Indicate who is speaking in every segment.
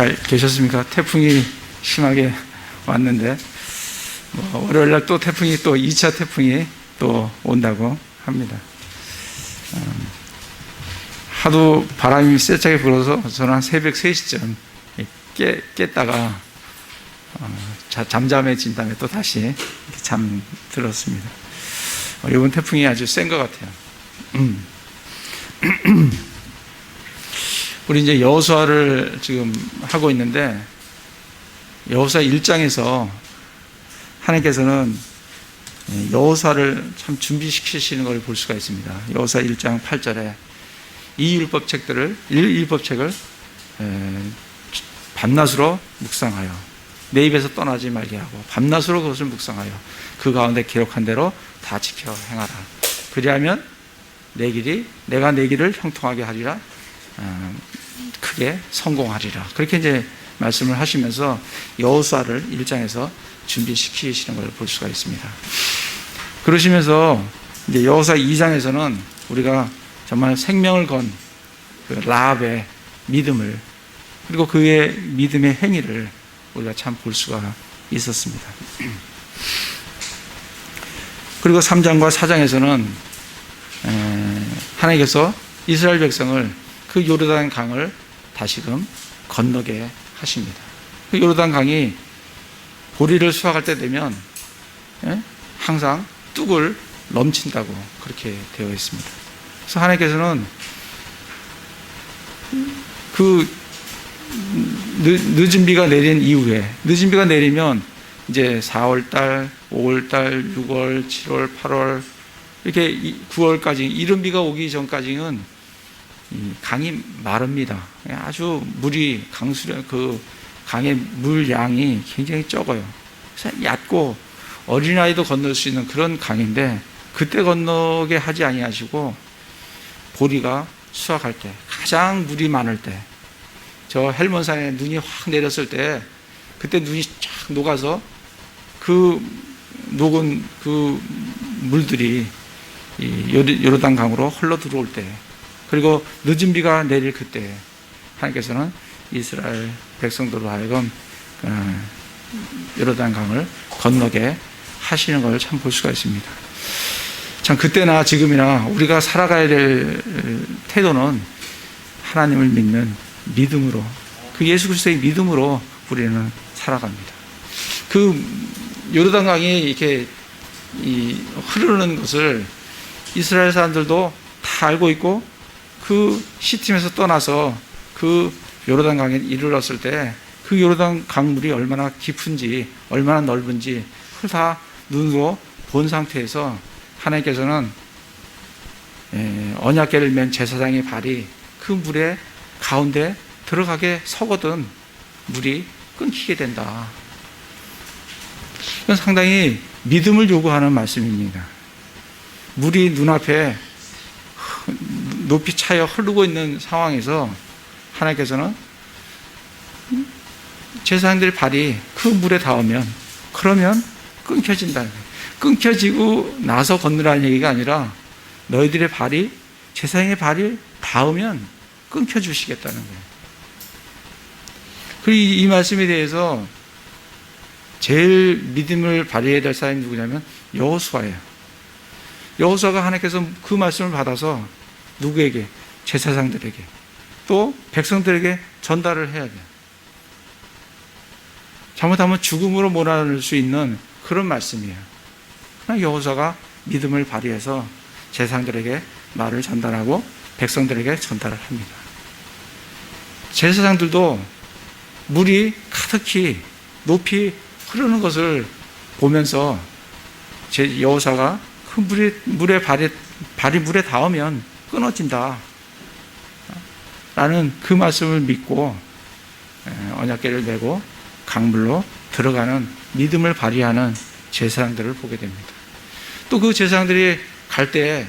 Speaker 1: 잘 계셨습니까? 태풍이 심하게 왔는데 월요일 날 또 태풍이 또 2차 태풍이 또 온다고 합니다. 하도 바람이 세차게 불어서 저는 한 새벽 3시쯤 깼다가 잠잠해진 다음에 또 다시 잠들었습니다. 이번 태풍이 아주 센 것 같아요. 우리 이제 여호수아를 지금 하고 있는데, 여호수아 1장에서 하나님께서는 여호수아를 참 준비시키시는 걸 볼 수가 있습니다. 여호수아 1장 8절에 이 율법책을 밤낮으로 묵상하여 내 입에서 떠나지 말게 하고 밤낮으로 그것을 묵상하여 그 가운데 기록한 대로 다 지켜 행하라. 그리하면 내가 내 길을 형통하게 하리라. 크게 성공하리라. 그렇게 이제 말씀을 하시면서 여호수아를 1장에서 준비시키시는 걸 볼 수가 있습니다. 그러시면서 이제 여호수아 2장에서는 우리가 정말 생명을 건 그 라합의 믿음을, 그리고 그의 믿음의 행위를 우리가 참 볼 수가 있었습니다. 그리고 3장과 4장에서는 하나님께서 이스라엘 백성을 그 요르단 강을 다시금 건너게 하십니다. 그 요르단 강이 보리를 수확할 때 되면 항상 뚝을 넘친다고 그렇게 되어 있습니다. 그래서 하나님께서는 그 늦은 비가 내린 이후에, 늦은 비가 내리면 이제 4월달, 5월달, 6월, 7월, 8월 이렇게 9월까지 이른 비가 오기 전까지는 강이 마릅니다. 아주 물이 그 강의 물량이 굉장히 적어요. 그래서 얕고 어린아이도 건널 수 있는 그런 강인데, 그때 건너게 하지 아니하시고 보리가 수확할 때, 가장 물이 많을 때, 저 헬몬산에 눈이 확 내렸을 때, 그때 눈이 쫙 녹아서 그 녹은 그 물들이 요르단 강으로 흘러 들어올 때, 그리고 늦은 비가 내릴 그때 하나님께서는 이스라엘 백성들로 하여금 요르단 강을 건너게 하시는 걸 참 볼 수가 있습니다. 참 그때나 지금이나 우리가 살아가야 될 태도는 하나님을 믿는 믿음으로, 그 예수 그리스도의 믿음으로 우리는 살아갑니다. 그 요르단 강이 이렇게 흐르는 것을 이스라엘 사람들도 다 알고 있고, 그 시팀에서 떠나서 그 요르단 강에 이르렀을 때 그 요르단 강물이 얼마나 깊은지, 얼마나 넓은지 그걸 다 눈으로 본 상태에서 하나님께서는 언약궤를 맨 제사장의 발이 그 물의 가운데 들어가게 서거든 물이 끊기게 된다. 이건 상당히 믿음을 요구하는 말씀입니다. 물이 눈앞에 높이 차여 흐르고 있는 상황에서 하나님께서는 제사장들의 발이 그 물에 닿으면, 그러면 끊겨진다는 거예요. 끊겨지고 나서 건너라는 얘기가 아니라 너희들의 발이, 제사장의 발이 닿으면 끊겨주시겠다는 거예요. 그리고 이 말씀에 대해서 제일 믿음을 발휘해야 될 사람이 누구냐면 여호수아예요. 여호수아가 하나님께서 그 말씀을 받아서 누구에게? 제사장들에게, 또 백성들에게 전달을 해야 돼요. 잘못하면 죽음으로 몰아넣을 수 있는 그런 말씀이에요. 여호수아가 믿음을 발휘해서 제사장들에게 말을 전달하고 백성들에게 전달을 합니다. 제사장들도 물이 가득히 높이 흐르는 것을 보면서 여호수아가 그 발이 물에 닿으면 끊어진다 라는 그 말씀을 믿고 언약궤를 메고 강물로 들어가는 믿음을 발휘하는 제사장들을 보게 됩니다. 또 그 제사장들이 갈 때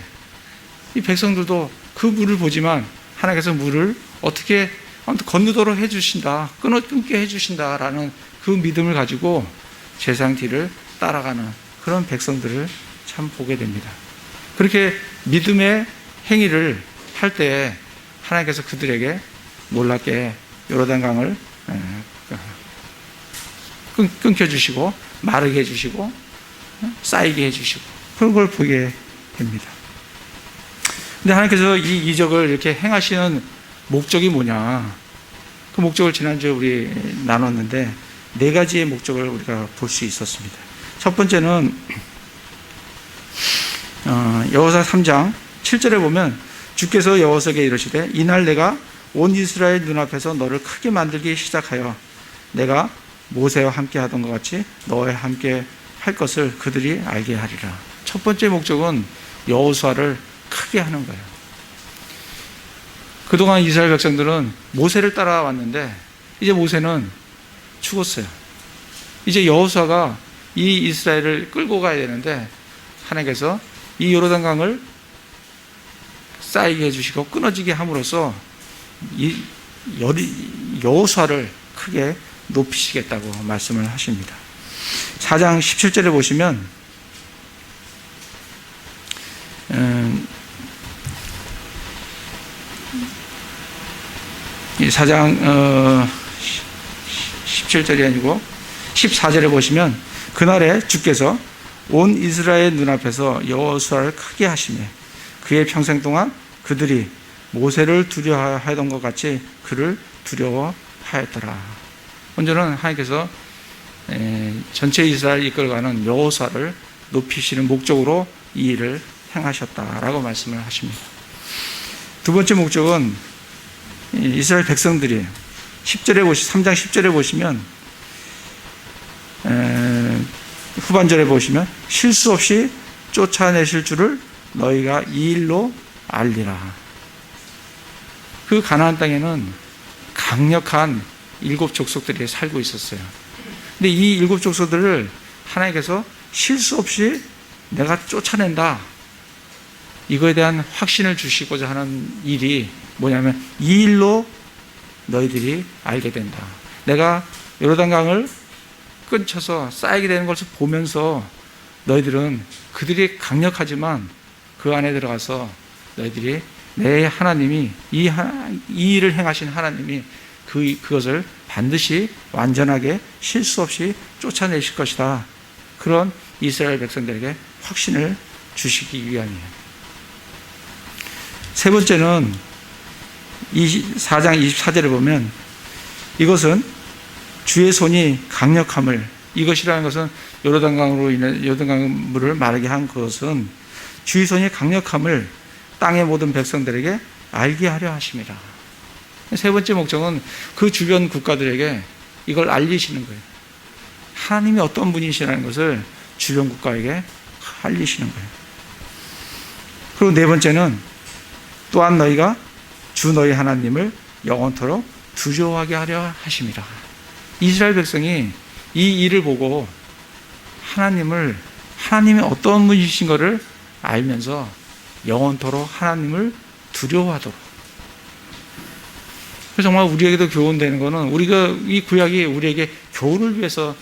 Speaker 1: 이 백성들도 그 물을 보지만 하나님께서 물을 어떻게 건너도록 해주신다, 끊게 해주신다라는 그 믿음을 가지고 제사장 뒤를 따라가는 그런 백성들을 참 보게 됩니다. 그렇게 믿음의 행위를 할 때 하나님께서 그들에게 놀랍게 요르단 강을 끊겨주시고 마르게 해주시고 쌓이게 해주시고 그런 걸 보게 됩니다. 근데 하나님께서 이 이적을 이렇게 행하시는 목적이 뭐냐? 그 목적을 지난주에 우리 나눴는데 4가지의 목적을 우리가 볼 수 있었습니다. 첫 번째는 여호수아 3장 7절에 보면 주께서 여호수아에게 이르시되 이날 내가 온 이스라엘 눈앞에서 너를 크게 만들기 시작하여 내가 모세와 함께 하던 것 같이 너와 함께 할 것을 그들이 알게 하리라. 첫 번째 목적은 여호수아를 크게 하는 거예요. 그동안 이스라엘 백성들은 모세를 따라왔는데 이제 모세는 죽었어요. 이제 여호수아가 이 이스라엘을 끌고 가야 되는데 하나님께서 이 요르단강을 쌓이게 해주시고 끊어지게 함으로써 이 여호수아를 크게 높이시겠다고 말씀을 하십니다. 4장 17절에 보시면 4장 17절이 아니고 14절에 보시면 그날에 주께서 온 이스라엘 눈앞에서 여호수아를 크게 하시며 그의 평생 동안 그들이 모세를 두려워하던 것 같이 그를 두려워하였더라. 먼저는 하나님께서 전체 이스라엘을 이끌어가는 여호수아를 높이시는 목적으로 이 일을 행하셨다라고 말씀을 하십니다. 두 번째 목적은 이스라엘 백성들이 3장 10절에 보시면 후반절에 보시면 실수 없이 쫓아내실 줄을 너희가 이 일로 알리라. 그 가나안 땅에는 강력한 7 족속들이 살고 있었어요. 근데 이 7 족속들을 하나님께서 실수 없이 내가 쫓아낸다. 이거에 대한 확신을 주시고자 하는 일이 뭐냐면 이 일로 너희들이 알게 된다. 내가 요르단강을 끊쳐서 쌓이게 되는 것을 보면서 너희들은 그들이 강력하지만 그 안에 들어가서 너희들이 내 하나님이 이 일을 행하신 하나님이 그것을 반드시 완전하게 실수 없이 쫓아내실 것이다. 그런 이스라엘 백성들에게 확신을 주시기 위함이에요. 세 번째는 4장 24절에 보면 이것은 주의 손이 강력함을, 이것이라는 것은 요르단강으로 인해 요르단강 물을 마르게 한 것은 주의 손이 강력함을 땅의 모든 백성들에게 알게 하려 하심이라. 세 번째 목적은 그 주변 국가들에게 이걸 알리시는 거예요. 하나님이 어떤 분이시라는 것을 주변 국가에게 알리시는 거예요. 그리고 네 번째는 또한 너희가 주 너희 하나님을 영원토록 두려워하게 하려 하심이라. 이스라엘 백성이 이 일을 보고 하나님이 어떤 분이신 것을 알면서 영원토록 하나님을 두려워하도록. 그래서 정말 우리에게도 교훈되는 것은 우리가 이 구약이 우리에게 교훈을 위해서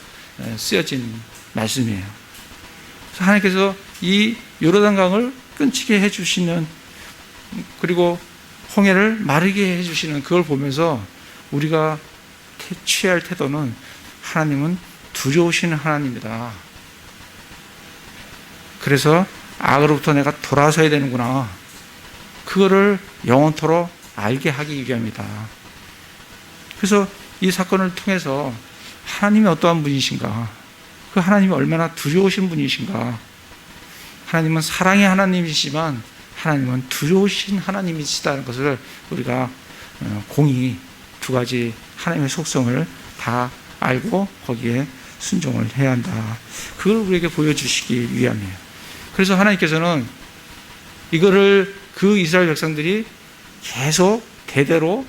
Speaker 1: 쓰여진 말씀이에요. 그래서 하나님께서 이 요르단강을 끊치게 해주시는, 그리고 홍해를 마르게 해주시는 그걸 보면서 우리가 취할 태도는 하나님은 두려우시는 하나님이다. 그래서 악으로부터 내가 돌아서야 되는구나. 그거를 영원토록 알게 하기 위함이다. 그래서 이 사건을 통해서 하나님이 어떠한 분이신가, 그 하나님이 얼마나 두려우신 분이신가. 하나님은 사랑의 하나님이시지만 하나님은 두려우신 하나님이시다는 것을 우리가 공히 두 가지 하나님의 속성을 다 알고 거기에 순종을 해야 한다. 그걸 우리에게 보여주시기 위함이에요. 그래서 하나님께서는 이거를 그 이스라엘 백성들이 계속 대대로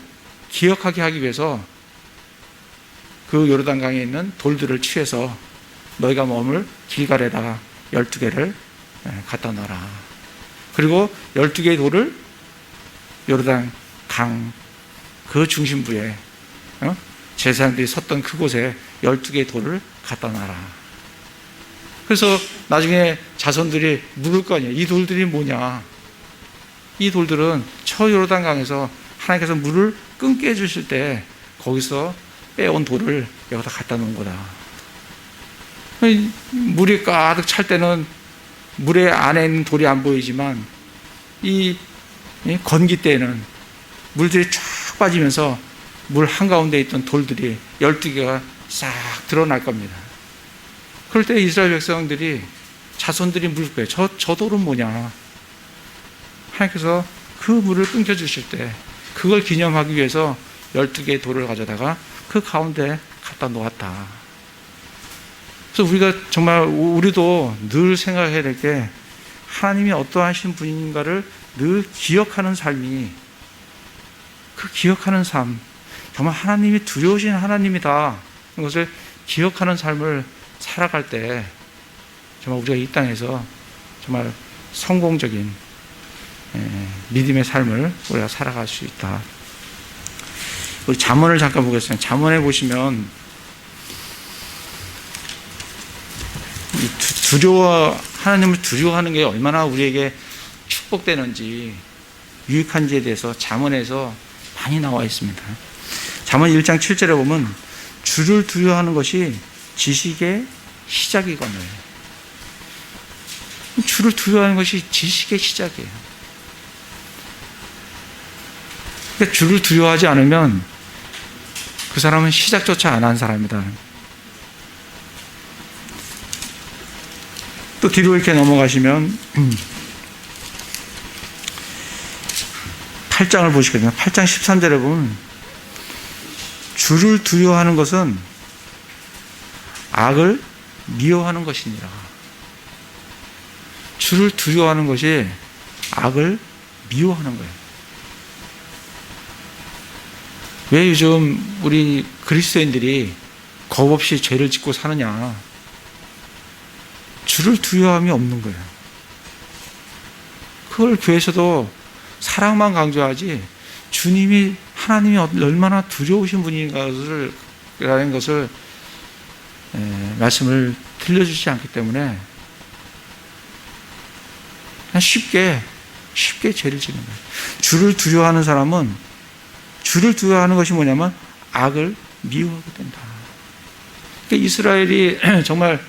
Speaker 1: 기억하게 하기 위해서 그 요르단강에 있는 돌들을 취해서 너희가 머물 길갈에다가 12개를 갖다 놔라. 그리고 12개의 돌을 요르단 강 그 중심부에 제사장들이 섰던 그곳에 12개의 돌을 갖다 놔라. 그래서 나중에 자손들이 물을 거 아니에요. 이 돌들이 뭐냐? 이 돌들은 저 요르단강에서 하나님께서 물을 끊게 해주실 때 거기서 빼온 돌을 여기다 갖다 놓은 거다. 물이 가득 찰 때는 물의 안에 있는 돌이 안 보이지만 이 건기 때에는 물들이 쫙 빠지면서 물 한가운데 있던 돌들이 12개가 싹 드러날 겁니다. 그럴 때 이스라엘 백성들이 자손들이 물을 거예요. 저 돌은 뭐냐? 하나님께서 그 물을 끊겨주실 때 그걸 기념하기 위해서 12개의 돌을 가져다가 그 가운데 갖다 놓았다. 그래서 우리가 정말 우리도 늘 생각해야 될 게 하나님이 어떠하신 분인가를 늘 기억하는 삶이, 그 기억하는 삶, 정말 하나님이 두려우신 하나님이다, 이것을 기억하는 삶을 살아갈 때 정말 우리가 이 땅에서 정말 성공적인 믿음의 삶을 우리가 살아갈 수 있다. 우리 잠언을 잠깐 보겠습니다. 잠언에 보시면 하나님을 두려워하는 게 얼마나 우리에게 축복되는지, 유익한지에 대해서 잠언에서 많이 나와 있습니다. 잠언 1장 7절에 보면 주를 두려워하는 것이 지식의 시작이거늘. 주를 두려워하는 것이 지식의 시작이에요. 그러니까 주를 두려워하지 않으면 그 사람은 시작조차 안 한 사람이다. 또 뒤로 이렇게 넘어가시면 8장을 보시거든요. 8장 13절에 보면 주를 두려워하는 것은 악을 미워하는 것이니라. 주를 두려워하는 것이 악을 미워하는 거예요. 왜 요즘 우리 그리스도인들이 겁 없이 죄를 짓고 사느냐? 주를 두려움이 없는 거예요. 그걸 교회에서도 사랑만 강조하지 주님이, 하나님이 얼마나 두려우신 분인가라는 것을 말씀을 들려주지 않기 때문에 그냥 쉽게 죄를 짓는 거예요. 주를 두려워하는 사람은, 주를 두려워하는 것이 뭐냐면 악을 미워하게 된다. 그러니까 이스라엘이 정말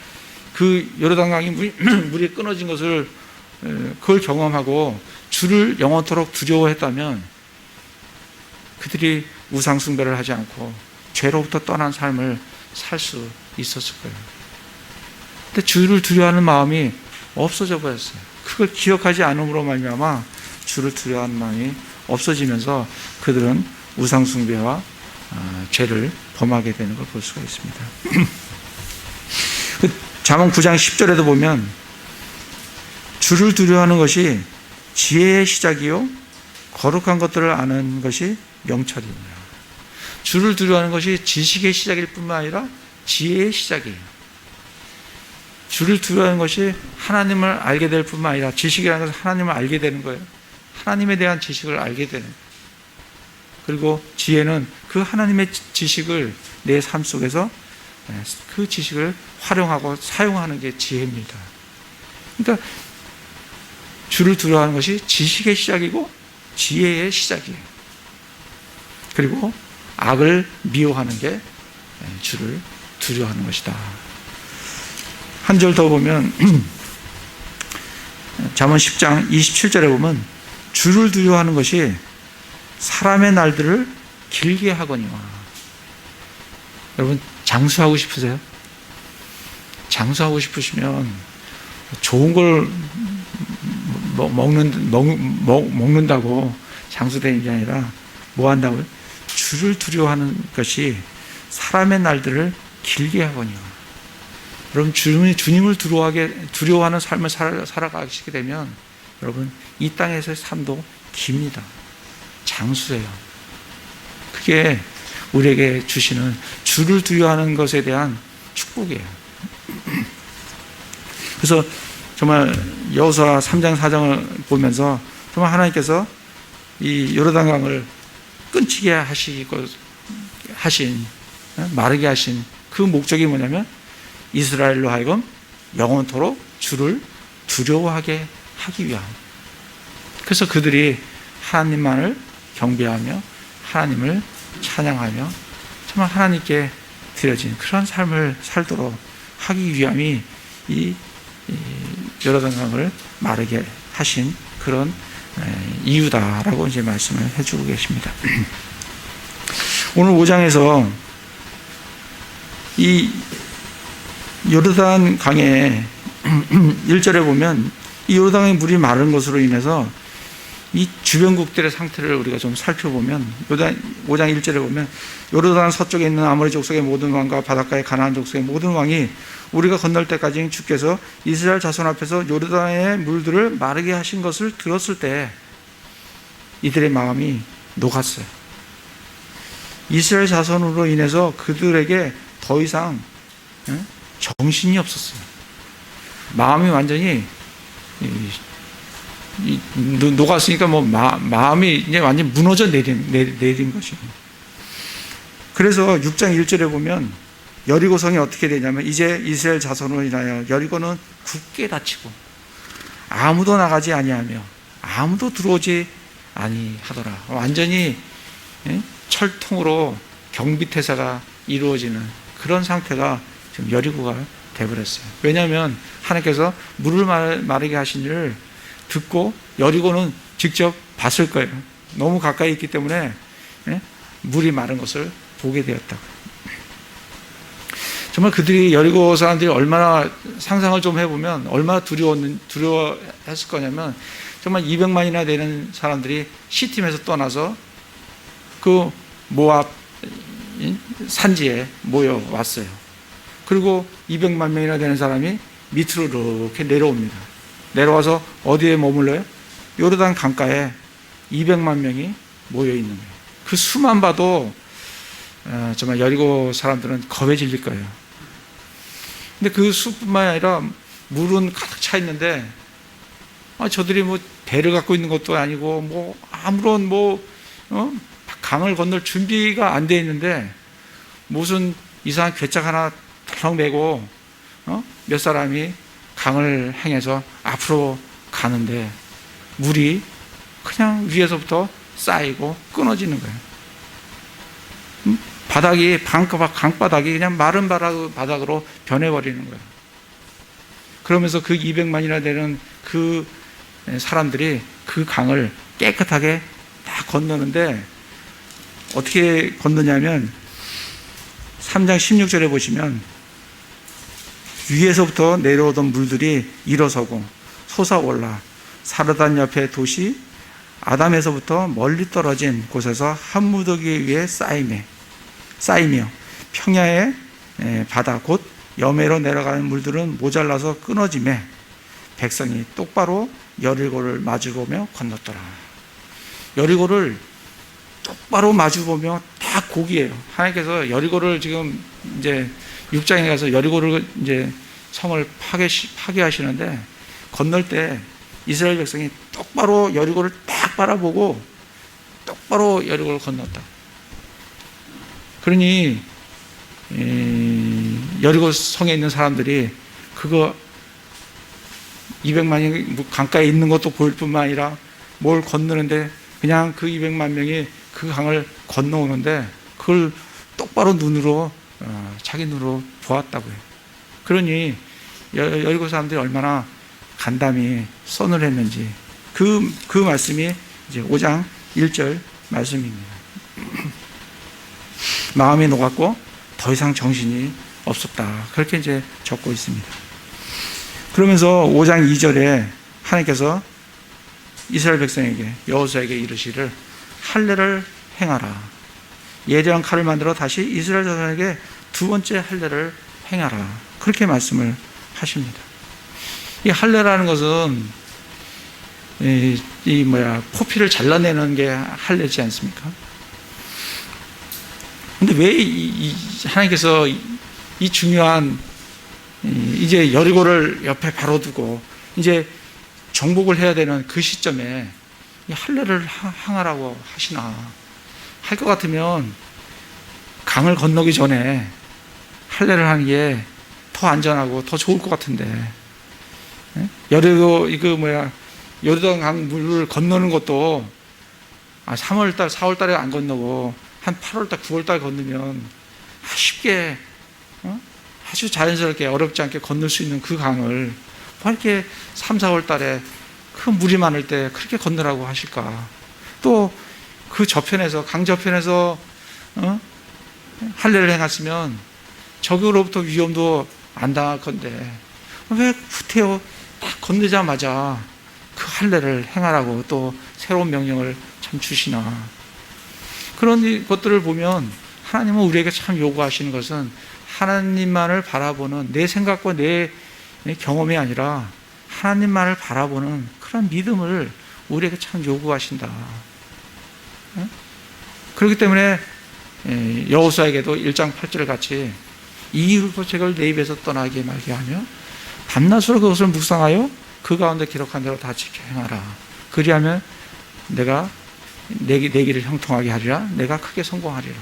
Speaker 1: 그 요르단강이 물이 끊어진 것을, 그걸 경험하고 주를 영원토록 두려워했다면 그들이 우상숭배를 하지 않고 죄로부터 떠난 삶을 살 수 있었을 거예요. 근데 주를 두려워하는 마음이 없어져 버렸어요. 그걸 기억하지 않음으로 말미암아 주를 두려워하는 마음이 없어지면서 그들은 우상숭배와 죄를 범하게 되는 걸 볼 수가 있습니다. 잠언 9장 10절에도 보면 주를 두려워하는 것이 지혜의 시작이요 거룩한 것들을 아는 것이 명철입니다. 주를 두려워하는 것이 지식의 시작일 뿐만 아니라 지혜의 시작이에요. 주를 두려워하는 것이 하나님을 알게 될 뿐만 아니라, 지식이라는 것은 하나님을 알게 되는 거예요. 하나님에 대한 지식을 알게 되는 거예요. 그리고 지혜는 그 하나님의 지식을 내 삶 속에서 그 지식을 활용하고 사용하는 게 지혜입니다. 그러니까 주를 두려워하는 것이 지식의 시작이고 지혜의 시작이에요. 그리고 악을 미워하는 게 주를 두려워하는 것이다. 한 절 더 보면 잠언 10장 27절에 보면 주를 두려워하는 것이 사람의 날들을 길게 하거니와. 여러분 장수하고 싶으세요? 장수하고 싶으시면 좋은 걸 먹는다고 장수되는 게 아니라 뭐 한다고요? 주를 두려워하는 것이 사람의 날들을 길게 하거니와. 여러분 주님을 두려워하는 삶을 살아가시게 되면 여러분 이 땅에서의 삶도 깁니다. 장수예요. 그게 우리에게 주시는 주를 두려워하는 것에 대한 축복이에요. 그래서 정말 여호수아 3장 4장을 보면서 정말 하나님께서 이 요르단강을 끊치게 하신, 마르게 하신 그 목적이 뭐냐면 이스라엘로 하여금 영원토록 주를 두려워하게 하기 위함. 그래서 그들이 하나님만을 경배하며 하나님을 찬양하며 정말 하나님께 드려진 그런 삶을 살도록 하기 위함이 이 요르단강을 마르게 하신 그런 이유다라고 이제 말씀을 해주고 계십니다. 오늘 5장에서 이 요르단 강에 1절에 보면 이 요르단의 물이 마른 것으로 인해서 이 주변국들의 상태를 우리가 좀 살펴보면 5장 1절에 보면 요르단 서쪽에 있는 아모리 족속의 모든 왕과 바닷가의 가나안 족속의 모든 왕이 우리가 건널 때까지 주께서 이스라엘 자손 앞에서 요르단의 물들을 마르게 하신 것을 들었을 때 이들의 마음이 녹았어요. 이스라엘 자손으로 인해서 그들에게 더 이상 정신이 없었어요. 마음이 완전히 녹았으니까 마음이 이제 완전 무너져 내린 것이에요. 그래서 6장 1절에 보면 여리고성이 어떻게 되냐면 이제 이스라엘 자손으로 인하여 여리고는 굳게 닫히고 아무도 나가지 아니하며 아무도 들어오지 아니하더라. 완전히 철통으로 경비태세가 이루어지는 그런 상태가 지금 여리고가 되어버렸어요. 왜냐하면 하나님께서 물을 마르게 하신 일을 듣고 여리고는 직접 봤을 거예요. 너무 가까이 있기 때문에 물이 마른 것을 보게 되었다고. 정말 그들이 여리고 사람들이 얼마나 상상을 좀 해보면 얼마나 두려워했을 거냐면 정말 200만이나 되는 사람들이 시팀에서 떠나서 그 모압 산지에 모여왔어요. 그리고 200만 명이나 되는 사람이 밑으로 이렇게 내려옵니다. 내려와서 어디에 머물러요? 요르단 강가에 200만 명이 모여 있는 거예요. 그 수만 봐도 정말 여리고 사람들은 겁에 질릴 거예요. 근데 그 수뿐만 아니라 물은 가득 차 있는데 저들이 뭐 배를 갖고 있는 것도 아니고 뭐 아무런 강을 건널 준비가 안 돼 있는데 무슨 이상한 괴짝 하나 덜렁 메고 몇 사람이 강을 행해서 앞으로 가는데 물이 그냥 위에서부터 쌓이고 끊어지는 거예요. 바닥이 강바닥이 그냥 마른 바닥으로 변해버리는 거예요. 그러면서 그 200만이나 되는 그 사람들이 그 강을 깨끗하게 다 건너는데 어떻게 건너냐면 3장 16절에 보시면 위에서부터 내려오던 물들이 일어서고 솟아올라 사르단 옆의 도시 아담에서부터 멀리 떨어진 곳에서 한 무더기 위에 쌓이며 평야의 바다 곧 여매로 내려가는 물들은 모자라서 끊어지매 백성이 똑바로 여리고를 마주보며 건넜더라. 여리고를 똑바로 마주보며 다 고기예요. 하나님께서 여리고를 지금 이제 6장에 가서 여리고를 이제 성을 파괴하시는데 건널 때 이스라엘 백성이 똑바로 여리고를 딱 바라보고 똑바로 여리고를 건넜다. 그러니 여리고 성에 있는 사람들이 그거 200만이 강가에 있는 것도 보일 뿐만 아니라 뭘 건너는데 그냥 그 200만 명이 그 강을 건너오는데 그걸 똑바로 눈으로 자기 눈으로 보았다고요. 그러니 여리고 사람들이 얼마나 간담이 선을 했는지 그 말씀이 이제 5장 1절 말씀입니다. 마음이 녹았고 더 이상 정신이 없었다. 그렇게 이제 적고 있습니다. 그러면서 5장 2절에 하나님께서 이스라엘 백성에게 여호수아에게 이르시를 할례를 행하라. 예대한 칼을 만들어 다시 이스라엘 자손에게 두 번째 할례를 행하라. 그렇게 말씀을 하십니다. 이 할례라는 것은 포피를 잘라내는 게 할례지 않습니까? 근데 왜 하나님께서 이 중요한 이제 여리고를 옆에 바로 두고 이제 정복을 해야 되는 그 시점에 이 할례를 행하라고 하시나? 할 것 같으면 강을 건너기 전에 할례를 하는 게 더 안전하고 더 좋을 것 같은데 여리고 요르단 강 물을 건너는 것도 3월달, 4월달에 안 건너고 한 8월달, 9월달 건너면 쉽게 아주 자연스럽게 어렵지 않게 건널 수 있는 그 강을 뭐 이렇게 3, 4월 달에 큰 물이 많을 때 그렇게 건너라고 하실까? 또 그 저편에서 강 저편에서 할례를 행했으면 적으로부터 위험도 안 당할 건데 왜 후퇴어 딱 건너자마자 그 할례를 행하라고 또 새로운 명령을 참 주시나? 그런 것들을 보면 하나님은 우리에게 참 요구하시는 것은 하나님만을 바라보는 내 생각과 내 경험이 아니라 하나님만을 바라보는 그런 믿음을 우리에게 참 요구하신다. 그렇기 때문에 여호수아에게도 1장 8절 같이 이 율법책을 내 입에서 떠나게 말게 하며 밤낮으로 그것을 묵상하여 그 가운데 기록한 대로 다 지켜 행하라. 그리하면 내가 내 길을 형통하게 하리라. 내가 크게 성공하리라.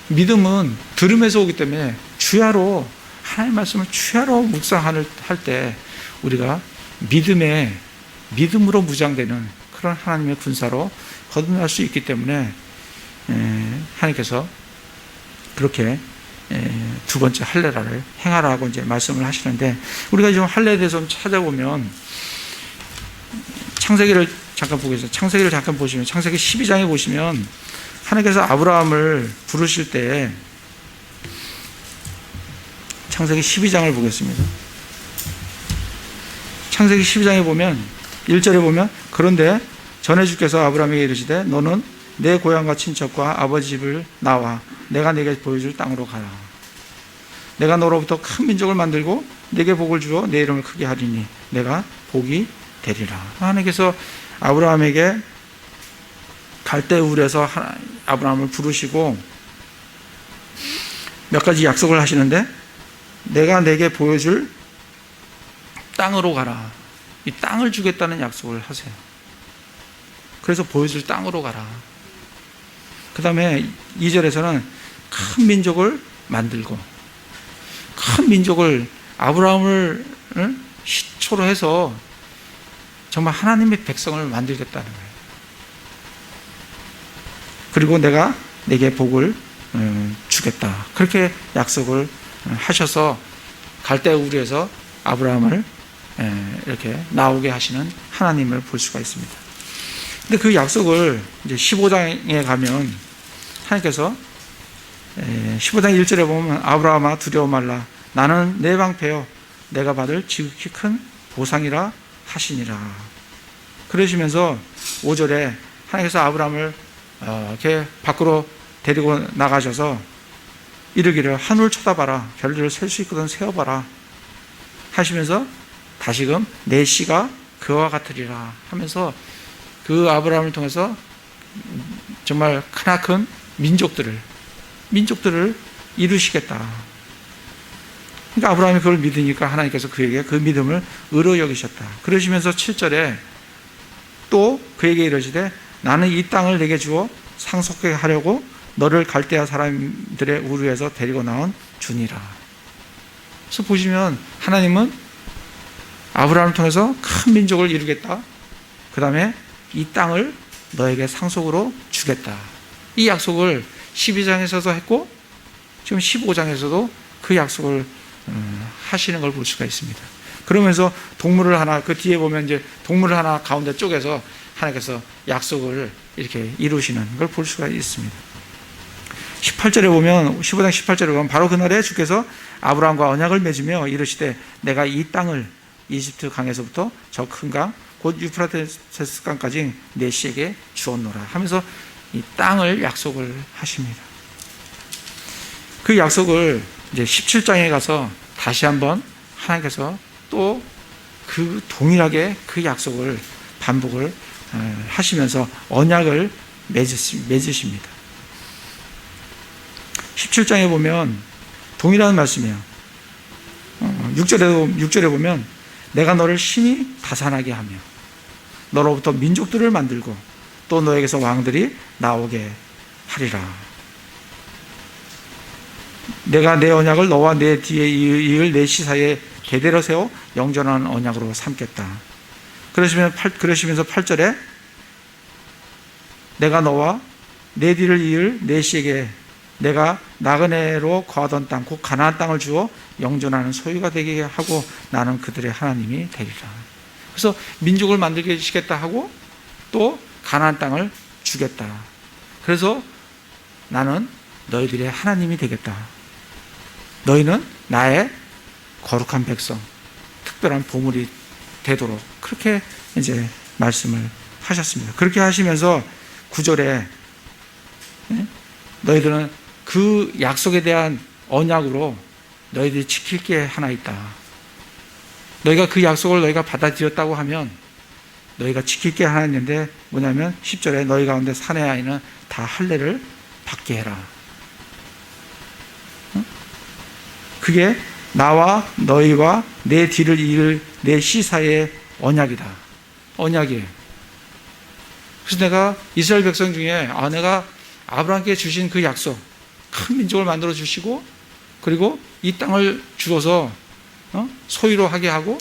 Speaker 1: 믿음은 들음에서 오기 때문에 주야로 하나님 말씀을 주야로 묵상할 때 우리가 믿음으로 무장되는 그런 하나님의 군사로 거듭날 수 있기 때문에 하나님께서 그렇게 두 번째 할례를 행하라고 이제 말씀을 하시는데, 우리가 지금 할례에 대해서 좀 찾아보면 창세기를 잠깐 보겠습니다. 창세기를 잠깐 보시면 창세기 12장에 보시면 하나님께서 아브라함을 부르실 때 창세기 12장을 보겠습니다. 창세기 12장에 보면 1절에 보면 그런데 전에 주께서 아브라함에게 이르시되 너는 내 고향과 친척과 아버지 집을 나와 내가 네게 보여줄 땅으로 가라. 내가 너로부터 큰 민족을 만들고 네게 복을 주어 내 이름을 크게 하리니 내가 복이 되리라. 하나님께서 아브라함에게 갈대울에서 아브라함을 부르시고 몇 가지 약속을 하시는데 내가 내게 보여줄 땅으로 가라. 이 땅을 주겠다는 약속을 하세요. 그래서 보여줄 땅으로 가라. 그 다음에 2절에서는 큰 민족을 만들고 큰 민족을 아브라함을 시초로 해서 정말 하나님의 백성을 만들겠다는 거예요. 그리고 내가 내게 복을 주겠다. 그렇게 약속을 하셔서 갈대우르에서 아브라함을 이렇게 나오게 하시는 하나님을 볼 수가 있습니다. 근데 그 약속을 이제 15장에 가면 하나님께서 15장 1절에 보면 아브라함아 두려워 말라 나는 내 방패여 내가 받을 지극히 큰 보상이라 하시니라. 그러시면서 5절에 하나님께서 아브라함을 이렇게 밖으로 데리고 나가셔서 이르기를 하늘 쳐다봐라 별들을 셀 수 있거든 세어봐라 하시면서 다시금 내 씨가 그와 같으리라 하면서 그 아브라함을 통해서 정말 크나큰 민족들을 이루시겠다. 그러니까 아브라함이 그걸 믿으니까 하나님께서 그에게 그 믿음을 의로 여기셨다. 그러시면서 7절에 또 그에게 이르시되 나는 이 땅을 내게 주어 상속하게 하려고 너를 갈대아 사람들의 우르에서 데리고 나온 주니라. 그래서 보시면 하나님은 아브라함을 통해서 큰 민족을 이루겠다. 그 다음에 이 땅을 너에게 상속으로 주겠다. 이 약속을 12장에서도 했고 지금 15장에서도 그 약속을 하시는 걸 볼 수가 있습니다. 그러면서 동물을 하나 그 뒤에 보면 이제 동물을 하나 가운데 쪼개서 하나님께서 약속을 이렇게 이루시는 걸 볼 수가 있습니다. 18절에 보면 15장 18절에 보면 바로 그날에 주께서 아브라함과 언약을 맺으며 이르시되 내가 이 땅을 이집트 강에서부터 저 큰 강 곧 유프라테스 강까지 내 씨에게 주었노라 하면서 이 땅을 약속을 하십니다. 그 약속을 이제 17장에 가서 다시 한번 하나님께서 또 그 동일하게 그 약속을 반복을 하시면서 언약을 맺으십니다. 17장에 보면 동일한 말씀이에요. 6절에 보면 내가 너를 심히 다산하게 하며 너로부터 민족들을 만들고 또 너에게서 왕들이 나오게 하리라. 내가 내 언약을 너와 내 뒤에 이을 내 씨 사이에 대대로 세워 영전한 언약으로 삼겠다. 그러시면서 8절에 내가 너와 내 뒤를 이을 내 씨에게 내가 나그네로 거하던 땅 곧 가나안 땅을 주어 영존하는 소유가 되게 하고 나는 그들의 하나님이 되리라. 그래서 민족을 만들게 해주시겠다 하고 또 가나안 땅을 주겠다. 그래서 나는 너희들의 하나님이 되겠다. 너희는 나의 거룩한 백성, 특별한 보물이 되도록 그렇게 이제 말씀을 하셨습니다. 그렇게 하시면서 9절에 너희들은 그 약속에 대한 언약으로 너희들이 지킬 게 하나 있다. 너희가 그 약속을 너희가 받아들였다고 하면 너희가 지킬 게 하나 있는데 뭐냐면 10절에 너희 가운데 사내 아이는 다 할례를 받게 해라. 그게 나와 너희와 내 뒤를 이을 내 씨 사이의 언약이다. 언약이에요. 그래서 내가 이스라엘 백성 중에 내가 아브라함께 주신 그 약속, 큰 민족을 만들어 주시고 그리고 이 땅을 주어서 소유로 하게 하고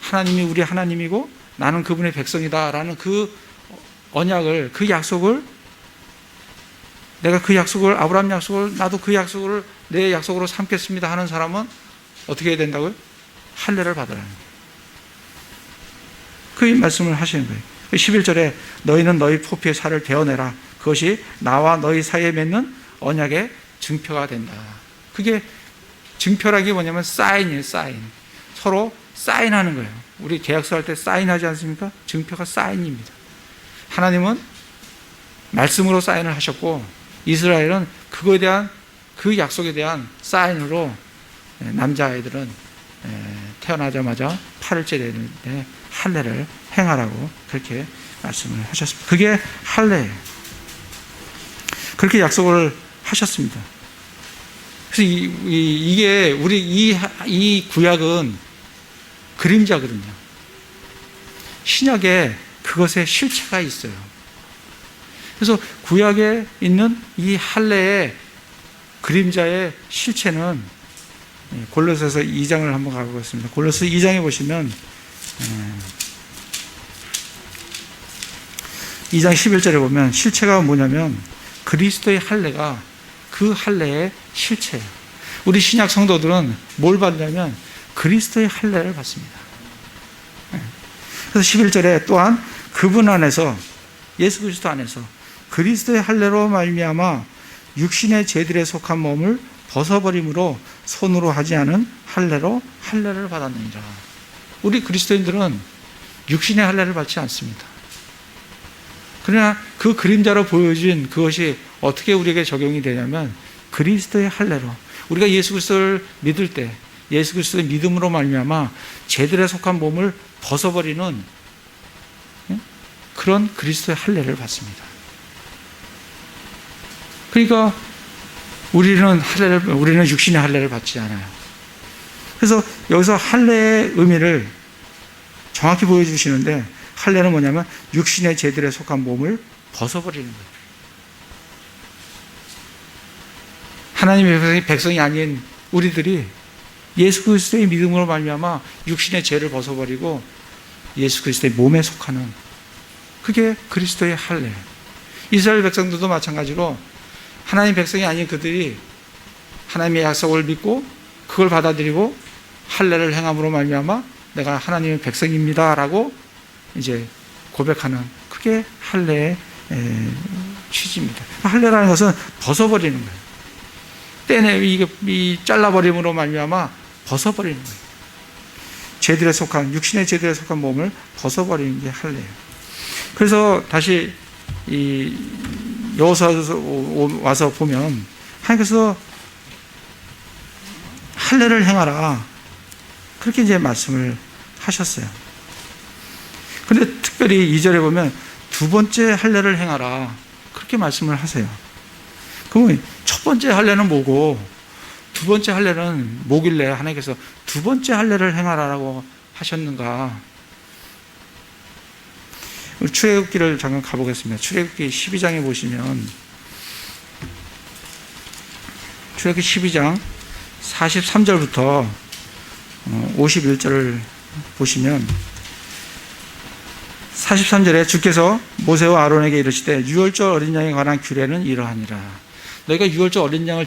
Speaker 1: 하나님이 우리 하나님이고 나는 그분의 백성이다라는 그 언약을, 그 약속을 내가 그 약속을, 아브라함 약속을 나도 그 약속을 내 약속으로 삼겠습니다 하는 사람은 어떻게 해야 된다고요? 할례를 받으라는 거예요. 그 말씀을 하시는 거예요. 11절에 너희는 너희 포피의 살을 베어내라. 그것이 나와 너희 사이에 맺는 언약의 증표가 된다. 그게 증표라는 게 뭐냐면 사인이에요. 사인. 서로 사인하는 거예요. 우리 계약서 할 때 사인하지 않습니까? 증표가 사인입니다. 하나님은 말씀으로 사인을 하셨고 이스라엘은 그거에 대한 그 약속에 대한 사인으로 남자아이들은 태어나자마자 8일째 되는데 할례를 행하라고 그렇게 말씀을 하셨습니다. 그게 할례예요. 그렇게 약속을 하셨습니다. 그래서 이게 우리 이 구약은 그림자거든요. 신약에 그것의 실체가 있어요. 그래서 구약에 있는 이 할례의 그림자의 실체는 골로새서 2장을 한번 가보겠습니다. 골로새 2장에 보시면 2장 11절에 보면 실체가 뭐냐면 그리스도의 할례가 그 할례의 실체예요. 우리 신약 성도들은 뭘 받냐면 그리스도의 할례를 받습니다. 그래서 11절에 또한 그분 안에서 예수 그리스도 안에서 그리스도의 할례로 말미암아 육신의 죄들에 속한 몸을 벗어버림으로 손으로 하지 않은 할례로 할례를 받았느니라. 우리 그리스도인들은 육신의 할례를 받지 않습니다. 그러나 그 그림자로 보여진 그것이 어떻게 우리에게 적용이 되냐면 그리스도의 할례로 우리가 예수 그리스도를 믿을 때 예수 그리스도의 믿음으로 말미암아 죄들에 속한 몸을 벗어버리는 그런 그리스도의 할례를 받습니다. 그러니까 우리는 육신의 할례를 받지 않아요. 그래서 여기서 할례의 의미를 정확히 보여주시는데 할례는 뭐냐면 육신의 죄들에 속한 몸을 벗어버리는 거예요. 하나님의 백성이 아닌 우리들이 예수 그리스도의 믿음으로 말미암아 육신의 죄를 벗어버리고 예수 그리스도의 몸에 속하는 그게 그리스도의 할례. 이스라엘 백성들도 마찬가지로 하나님 백성이 아닌 그들이 하나님의 약속을 믿고 그걸 받아들이고 할례를 행함으로 말미암아 내가 하나님의 백성입니다라고 이제 고백하는 그게 할례의 취지입니다. 할례라는 것은 벗어버리는 거예요. 떼내 이게 잘라버림으로 말미암아 벗어버리는 거예요. 죄들에 속한 육신의 죄들에 속한 몸을 벗어버리는 게 할례예요. 그래서 다시 이 여호수아서 와서 보면 하나님께서 할례를 행하라 그렇게 이제 말씀을 하셨어요. 그런데 특별히 2절에 보면 두 번째 할례를 행하라 그렇게 말씀을 하세요. 그러면 첫 번째 할례는 뭐고 두 번째 할례는 뭐길래 하나님께서 두 번째 할례를 행하라라고 하셨는가? 우리 출애굽기를 잠깐 가보겠습니다. 출애굽기 12장에 보시면 출애굽기 12장 43절부터 51절을 보시면 43절에 주께서 모세와 아론에게 이르시되 유월절 어린 양에 관한 규례는 이러하니라. 너희가 유월절 어린 양을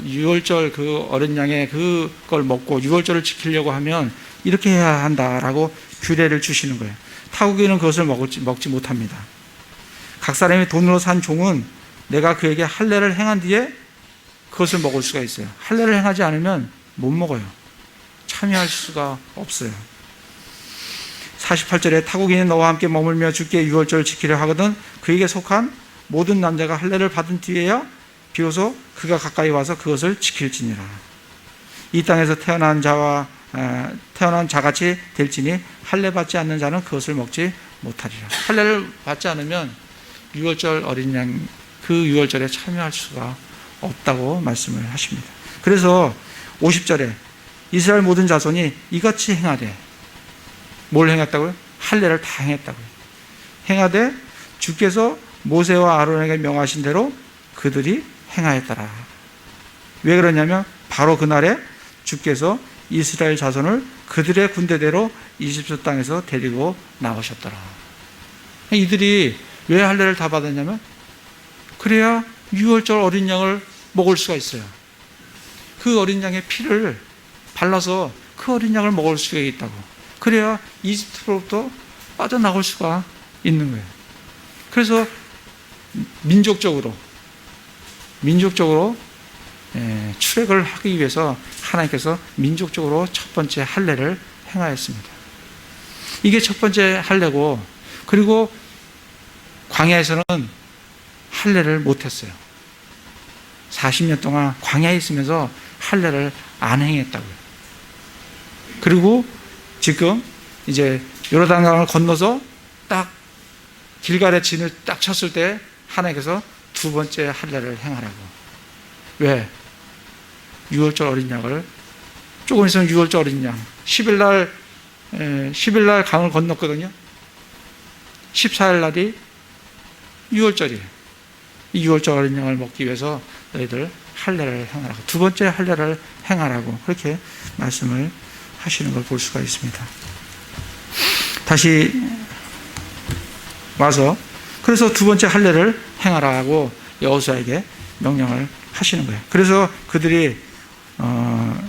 Speaker 1: 유월절 그 어린 양의 그걸 먹고 유월절을 지키려고 하면 이렇게 해야 한다라고 규례를 주시는 거예요. 타국인은 그것을 먹지 못합니다. 각 사람이 돈으로 산 종은 내가 그에게 할례를 행한 뒤에 그것을 먹을 수가 있어요. 할례를 행하지 않으면 못 먹어요. 참여할 수가 없어요. 48절에 타국인이 너와 함께 머물며 주께 유월절을 지키려 하거든 그에게 속한 모든 남자가 할례를 받은 뒤에야 비로소 그가 가까이 와서 그것을 지킬지니라. 이 땅에서 태어난 자같이 될지니 할례 받지 않는 자는 그것을 먹지 못하리라. 할례를 받지 않으면 유월절 어린 양 그 유월절에 참여할 수가 없다고 말씀을 하십니다. 그래서 50절에 이스라엘 모든 자손이 이같이 행하되 뭘 행했다고요? 할례를 다 행했다고요. 행하되 주께서 모세와 아론에게 명하신 대로 그들이 행하였더라. 왜 그러냐면 바로 그날에 주께서 이스라엘 자손을 그들의 군대대로 이집트 땅에서 데리고 나오셨더라. 이들이 왜 할례를 다 받았냐면 그래야 유월절 어린 양을 먹을 수가 있어요. 그 어린 양의 피를 발라서 그 어린 양을 먹을 수가 있다고. 그래야 이집트로부터 빠져나갈 수가 있는 거예요. 그래서 민족적으로 출애굽을 하기 위해서 하나님께서 민족적으로 첫 번째 할례를 행하였습니다. 이게 첫 번째 할례고, 그리고 광야에서는 할례를 못했어요. 40년 동안 광야에 있으면서 할례를 안 행했다고요. 그리고 지금 이제 요르단강을 건너서 딱 길갈의 진을 딱 쳤을 때 하나님께서 두 번째 할례를 행하라고. 왜? 유월절 어린 양을, 조금 있으면 유월절 어린 양, 10일 날 강을 건넜거든요. 14일 날이 유월절이에요. 이 유월절 어린 양을 먹기 위해서 너희들 할례를 행하라고, 두 번째 할례를 행하라고 그렇게 말씀을 하시는 걸 볼 수가 있습니다. 다시 와서 그래서 두 번째 할례를 행하라고 여호수아에게 명령을 하시는 거예요. 그래서 그들이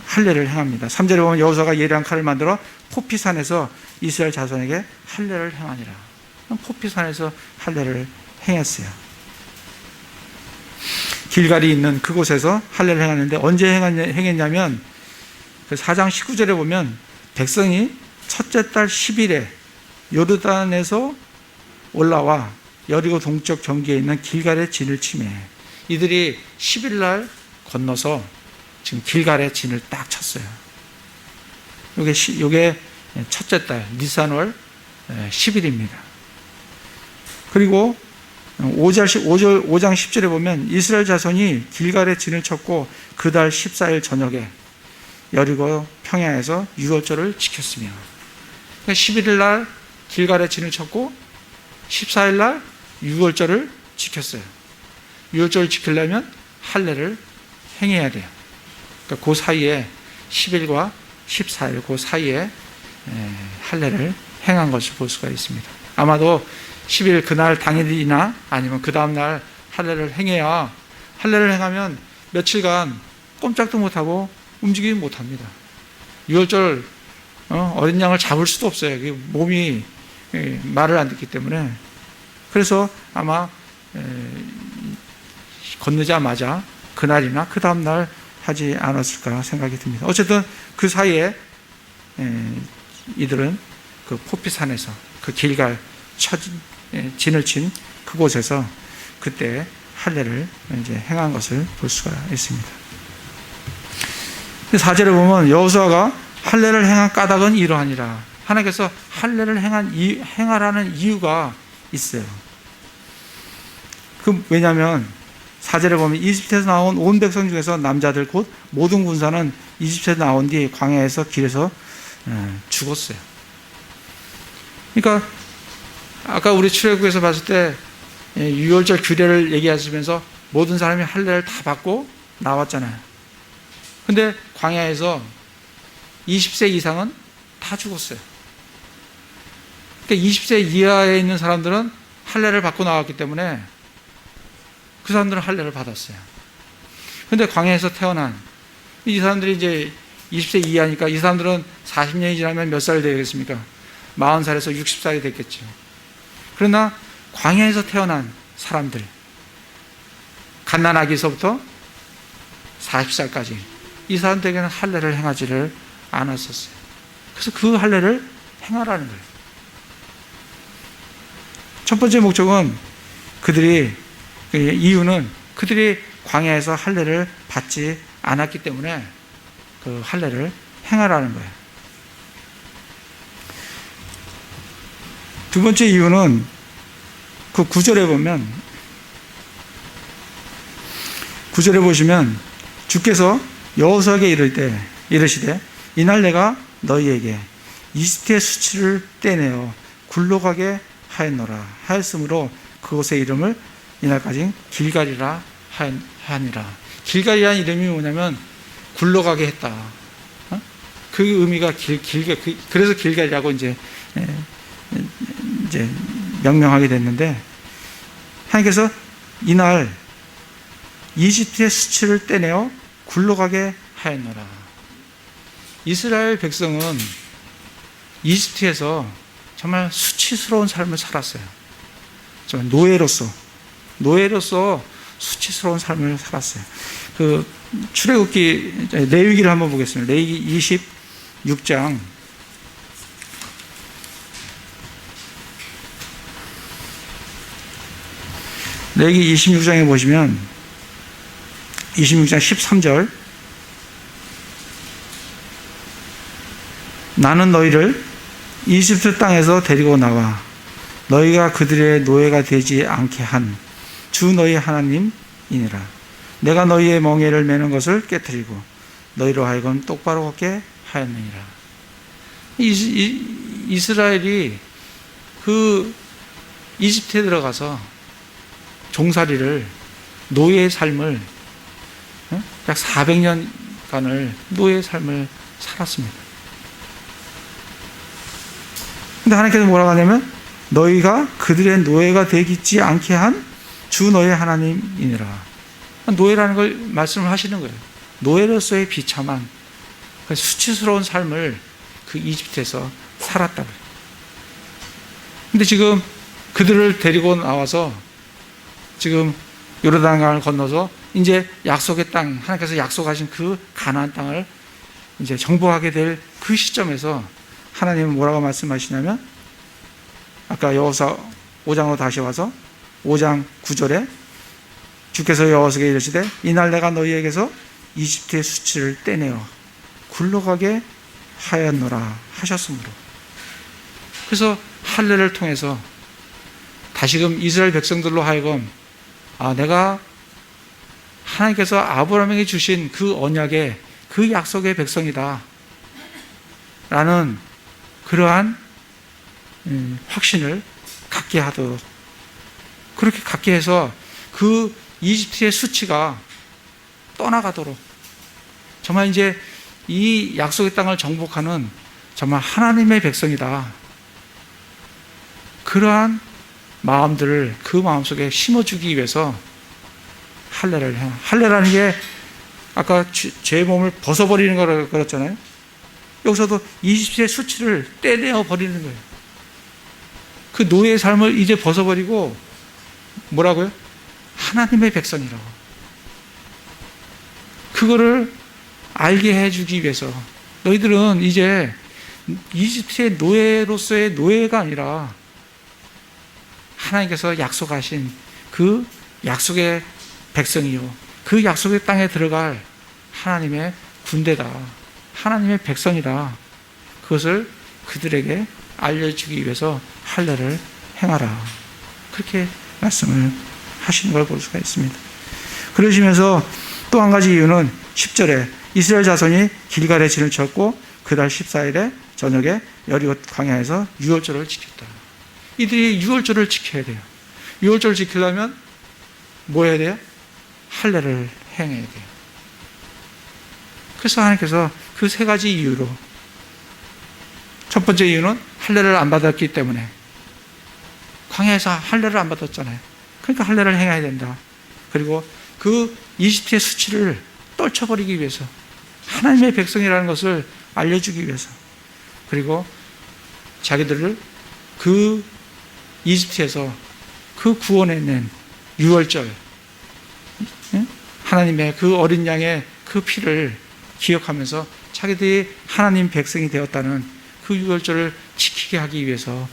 Speaker 1: 할례를 행합니다. 3절에 보면 여호수아가 예리한 칼을 만들어 포피산에서 이스라엘 자손에게 할례를 행하니라. 포피산에서 할례를 행했어요. 길갈이 있는 그곳에서 할례를 행하는데 언제 행했냐면 그 4장 19절에 보면 백성이 첫째 달 10일에 요르단에서 올라와 여리고 동쪽 경계에 있는 길갈의 진을 치매 이들이 10일 날 건너서 지금 길갈의 진을 딱 쳤어요. 이게 첫째 달 니산월 10일입니다. 그리고 5장 10절에 보면 이스라엘 자손이 길갈의 진을 쳤고 그 달 14일 저녁에 여리고 평야에서 유월절을 지켰으며, 그러니까 11일 날 길갈의 진을 쳤고 14일 날 유월절을 지켰어요. 유월절을 지키려면 할례를 행해야 돼요. 그러니까 그 사이에 10일과 14일 그 사이에 할례를 행한 것을 볼 수가 있습니다. 아마도 10일 그날 당일이나 아니면 그 다음날 할례를 행해야, 할례를 행하면 며칠간 꼼짝도 못하고 움직이지 못합니다. 유월절 어린 양을 잡을 수도 없어요. 몸이 말을 안 듣기 때문에. 그래서 아마 건너자마자 그날이나 그 다음날 하지 않았을까 생각이 듭니다. 어쨌든 그 사이에 이들은 그 포피산에서 그 길갈 진을 친 그곳에서 그때 할례를 이제 행한 것을 볼 수가 있습니다. 4절에 보면 여호수아가 할례를 행한 까닭은 이러하니라. 하나님께서 할례를 행하라는 이유가 있어요. 왜냐하면 4절에 보면 이집트에서 나온 온 백성 중에서 남자들 곧 모든 군사는 이집트에서 나온 뒤 광야에서 길에서 죽었어요. 그러니까 아까 우리 출애굽에서 봤을 때 유월절 규례를 얘기하시면서 모든 사람이 할례를 다 받고 나왔잖아요. 근데 광야에서 20세 이상은 다 죽었어요. 그러니까 20세 이하에 있는 사람들은 할례를 받고 나왔기 때문에 그 사람들은 할례를 받았어요. 근데 광야에서 태어난 이 사람들이 이제 20세 이하니까 이 사람들은 40년이 지나면 몇 살이 되겠습니까? 40살에서 60살이 됐겠죠. 그러나 광야에서 태어난 사람들, 갓난아기서부터 40살까지 이 사람들에게는 할례를 행하지를 않았었어요. 그래서 그 할례를 행하라는 거예요. 첫 번째 목적은 이유는 그들이 광야에서 할례를 받지 않았기 때문에 그 할례를 행하라는 거예요. 두 번째 이유는 그 9절에 보시면 주께서 여호수아에게 이르시되 이날 내가 너희에게 이집트의 수치를 떼내어 굴러가게 하였으므로 그곳의 이름을 이날까지 길갈이라 하니라. 길갈이라는 이름이 뭐냐면 굴러가게 했다. 그 의미가 그래서 길갈이라고 이제 명명하게 됐는데, 하나님께서 이날 이집트의 수치를 떼내어 굴러가게 하였노라. 이스라엘 백성은 이집트에서 정말 수치스러운 삶을 살았어요. 정말 노예로서 수치스러운 삶을 살았어요. 그 출애굽기 레위기를 한번 보겠습니다. 레위기 26장 레위기 26장에 보시면 26장 13절 나는 너희를 이집트 땅에서 데리고 나와 너희가 그들의 노예가 되지 않게 한 주 너희 하나님이니라. 내가 너희의 멍에를 매는 것을 깨뜨리고 너희로 하여금 똑바로 걷게 하였느니라. 이스라엘이 그 이집트에 들어가서 종살이를, 노예의 삶을 약 400년간을 노예의 삶을 살았습니다. 근데 하나님께서 뭐라고 하냐면 너희가 그들의 노예가 되지 않게 한 주 너희 하나님이니라. 노예라는 걸 말씀을 하시는 거예요. 노예로서의 비참한 수치스러운 삶을 그 이집트에서 살았다고요. 근데 지금 그들을 데리고 나와서 지금 요르단강을 건너서 이제 약속의 땅, 하나님께서 약속하신 그 가나안 땅을 이제 정복하게 될 그 시점에서 하나님은 뭐라고 말씀하시냐면 아까 여호수아 5장으로 다시 와서 5장 9절에 주께서 여호수아에게 이르시되 이날 내가 너희에게서 이집트의 수치를 떼내어 굴러가게 하였노라 하셨으므로. 그래서 할례를 통해서 다시금 이스라엘 백성들로 하여금 내가 하나님께서 아브라함에게 주신 그 언약의 그 약속의 백성이다 라는 그러한 확신을 갖게 하도록, 그렇게 갖게 해서 그 이집트의 수치가 떠나가도록, 정말 이제 이 약속의 땅을 정복하는 정말 하나님의 백성이다, 그러한 마음들을 그 마음속에 심어주기 위해서 할례라는 게 아까 죄의 몸을 벗어버리는 거라고 그랬잖아요. 여기서도 이집트의 수치를 떼내어 버리는 거예요. 그 노예의 삶을 이제 벗어버리고 뭐라고요? 하나님의 백성이라고. 그거를 알게 해주기 위해서 너희들은 이제 이집트의 노예로서의 노예가 아니라 하나님께서 약속하신 그 약속의 백성이요, 그 약속의 땅에 들어갈 하나님의 군대다, 하나님의 백성이다. 그것을 그들에게 알려주기 위해서 할례를 행하라, 그렇게 말씀을 하시는 걸 볼 수가 있습니다. 그러시면서 또 한 가지 이유는 10절에 이스라엘 자손이 길갈에 진을 쳤고 그달 14일에 저녁에 여리고 광야에서 유월절을 지켰다. 이들이 유월절을 지켜야 돼요. 유월절을 지키려면 뭐 해야 돼요? 할례를 행해야 돼요. 그래서 하나님께서 그 세 가지 이유로, 첫 번째 이유는 할례를 안 받았기 때문에, 광야에서 할례를 안 받았잖아요. 그러니까 할례를 행해야 된다. 그리고 그 이집트의 수치를 떨쳐버리기 위해서, 하나님의 백성이라는 것을 알려주기 위해서, 그리고 자기들을 그 이집트에서 그 구원해낸 유월절, 하나님의 그 어린 양의 그 피를 기억하면서 자기들이 하나님 백성이 되었다는 그 유월절을 지키게 하기 위해서